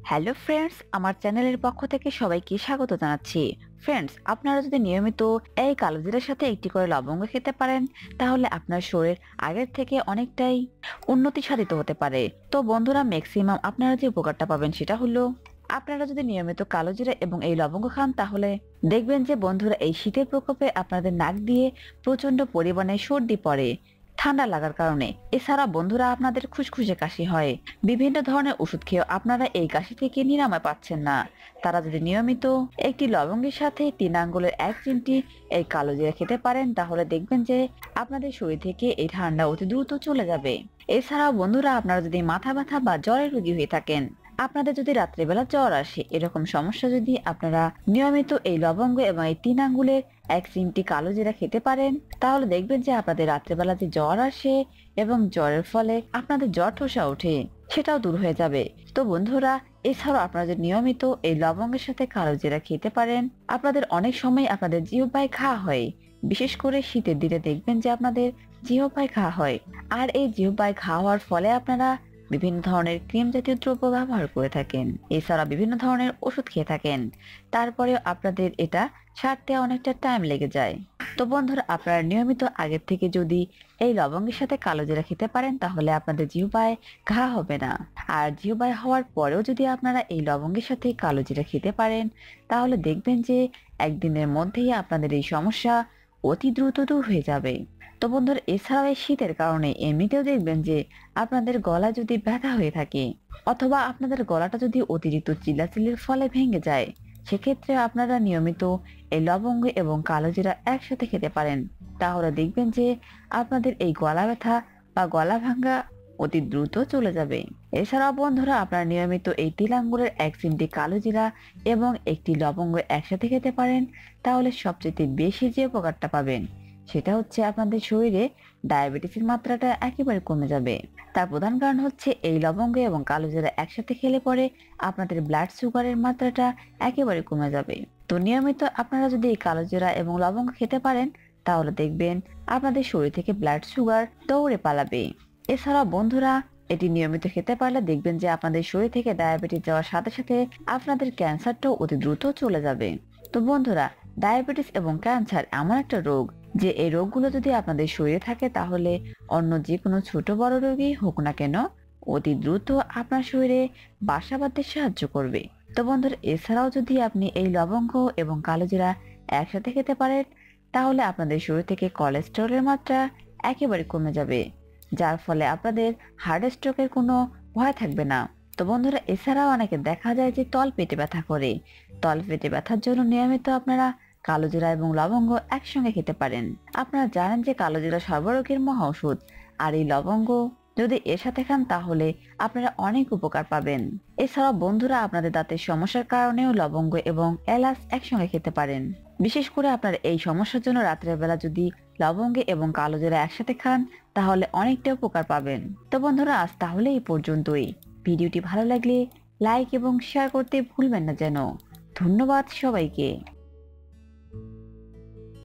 Hello friends, আমার চ্যানেলের পক্ষ থেকে সবাইকে স্বাগত জানাচ্ছি। ফ্রেন্ডস, আপনারা যদি নিয়মিত এই কালোজিরার সাথে একটি করে লবঙ্গ খেতে পারেন, তাহলে আপনার শরীর আগের থেকে অনেকটাই উন্নতি সাধিত হতে পারে। তো বন্ধুরা, ম্যাক্সিমাম আপনারা যে উপকারটা পাবেন সেটা হলো, আপনারা যদি নিয়মিত কালোজিরা এবং এই লবঙ্গ খান, তাহলে দেখবেন যে বন্ধুরা, এই শীতের প্রকোপে আপনাদের নাক দিয়ে প্রচন্ড পরিমাণে সর্দি পড়ে ঠান্ডা লাগার কারণে। এছাড়া বন্ধুরা, আপনাদের খুশখুশে কাশি হয়। বিভিন্ন ধরনের ওষুধ খেয়েও আপনারা এই কাশি থেকে নিরাময় পাচ্ছেন না। তারা যদি নিয়মিত একটি লবঙ্গের সাথে 3 আঙ্গুলের 1 চিমটি এই কালোজিরা খেতে পারেন, তাহলে দেখবেন যে আপনাদের শরীর থেকে এই ঠান্ডা অতি দ্রুত চলে যাবে। এছাড়াও বন্ধুরা, আপনারা যদি মাথা ব্যথা বা জ্বরের রোগী হয়ে থাকেন, আপনাদের যদি রাত্রেবেলা জ্বর আসে, এরকম সমস্যা যদি আপনারা নিয়মিত এই লবঙ্গ এবং এই 3 আঙ্গুলের 1 চিমটি কালোজিরা খেতে পারেন, তাহলে দেখবেন যে আপনাদের রাত্রেবেলা যে জ্বর আসে এবং জ্বরের ফলে আপনাদের জ্বর ঠোসা ওঠে, সেটাও দূর হয়ে যাবে। তো বন্ধুরা, এছাড়াও আপনারা যদি নিয়মিত এই লবঙ্গের সাথে কালোজিরা খেতে পারেন, আপনাদের অনেক সময় আপনাদের জিহ্বায় ঘা হয়। বিশেষ করে শীতের দিনে দেখবেন যে আপনাদের জিহ্বায় ঘা হয়। আর এই জিহ্বায় ঘা হওয়ার ফলে আপনারা বিভিন্ন ধরনের ক্রিম জাতীয় দ্রব্য ব্যবহার করে থাকেন, এছাড়া বিভিন্ন ধরনের ওষুধ খেয়ে থাকেন, তারপরেও আপনাদের এটা সারতে অনেকটা টাইম লেগে যায়। তো বন্ধুরা, আপনারা নিয়মিত আগের থেকে যদি এই লবঙ্গের সাথে কালোজিরা খেতে পারেন, তাহলে আপনাদের জিহ্বায় ঘা হবে না। আর জিহ্বায় হওয়ার পরেও যদি আপনারা এই লবঙ্গের সাথে কালোজিরা খেতে পারেন, তাহলে দেখবেন যে একদিনের মধ্যেই আপনাদের এই সমস্যা অতি দ্রুত দূর হয়ে যাবে। তো বন্ধুরা, এছাড়াও এই শীতের কারণে এমনিতেও দেখবেন যে আপনাদের গলা যদি ব্যথা হয়ে থাকে, অথবা আপনাদের গলাটা যদি অতিরিক্ত চিল্লাচিল্লির ফলে ভেঙে যায়, সেক্ষেত্রে আপনারা নিয়মিত এই লবঙ্গ এবং কালোজিরা একসাথে খেতে পারেন। তাহলে দেখবেন যে আপনাদের এই গলা ব্যথা বা গলা ভাঙ্গা অতি দ্রুত চলে যাবে। এছাড়াও বন্ধুরা, আপনারা নিয়মিত এই 3 আঙ্গুলের 1 চিমটি কালোজিরা এবং একটি লবঙ্গ একসাথে খেতে পারেন, তাহলে সবচেয়ে বেশি যে উপকারটা পাবেন সেটা হচ্ছে আপনাদের শরীরে ডায়াবেটিসের মাত্রাটা একেবারে কমে যাবে। তার প্রধান কারণ হচ্ছে এই লবঙ্গ এবং কালোজিরা একসাথে খেলে পরে আপনাদের ব্লাড সুগারের মাত্রাটা একেবারে কমে যাবে। তো নিয়মিত আপনারা যদি এই কালোজিরা এবং লবঙ্গ খেতে পারেন, তাহলে দেখবেন আপনাদের শরীর থেকে ব্লাড সুগার দৌড়ে পালাবে। এছাড়াও বন্ধুরা, এটি নিয়মিত খেতে পারলে দেখবেন যে আপনাদের শরীর থেকে ডায়াবেটিস যাওয়ার সাথে সাথে আপনাদের ক্যান্সারটাও অতি দ্রুত চলে যাবে। তো বন্ধুরা, ডায়াবেটিস এবং ক্যান্সার এমন একটা রোগ যে এই রোগগুলো যদি আপনাদের শরীরে থাকে, তাহলে অন্য যে কোনো ছোট বড় রোগই হোক না কেন, অতি দ্রুত আপনার শরীরে বাসা বাঁধতে সাহায্য করবে। তো বন্ধুরা, এছাড়াও যদি আপনি এই লবঙ্গ এবং কালোজিরা একসাথে খেতে পারেন, তাহলে আপনাদের শরীর থেকে কোলেস্টেরলের মাত্রা একেবারে কমে যাবে, যার ফলে আপনাদের হার্ট স্ট্রোকের কোনো ভয় থাকবে না। তো বন্ধুরা, এছাড়াও অনেকে দেখা যায় যে তল পেটে ব্যথা করে। তল পেটে ব্যথার জন্য নিয়মিত আপনারা কালোজিরা এবং লবঙ্গ একসঙ্গে খেতে পারেন। আপনারা জানেন যে কালোজিরা সর্বরোগের মহা ঔষধ, আর এই লবঙ্গ যদি এর সাথে খান, তাহলে আপনারা অনেক উপকার পাবেন। এছাড়াও বন্ধুরা, আপনাদের দাঁতের সমস্যার কারণেও লবঙ্গ এবং এলাচ একসঙ্গে খেতে পারেন। বিশেষ করে আপনার এই সমস্যার জন্য রাত্রের বেলা যদি লবঙ্গ এবং কালোজিরা একসাথে খান, তাহলে অনেকটা উপকার পাবেন। তো বন্ধুরা, আজ তাহলে এই পর্যন্তই। ভিডিওটি ভালো লাগলে লাইক এবং শেয়ার করতে ভুলবেন না যেন। ধন্যবাদ সবাইকে।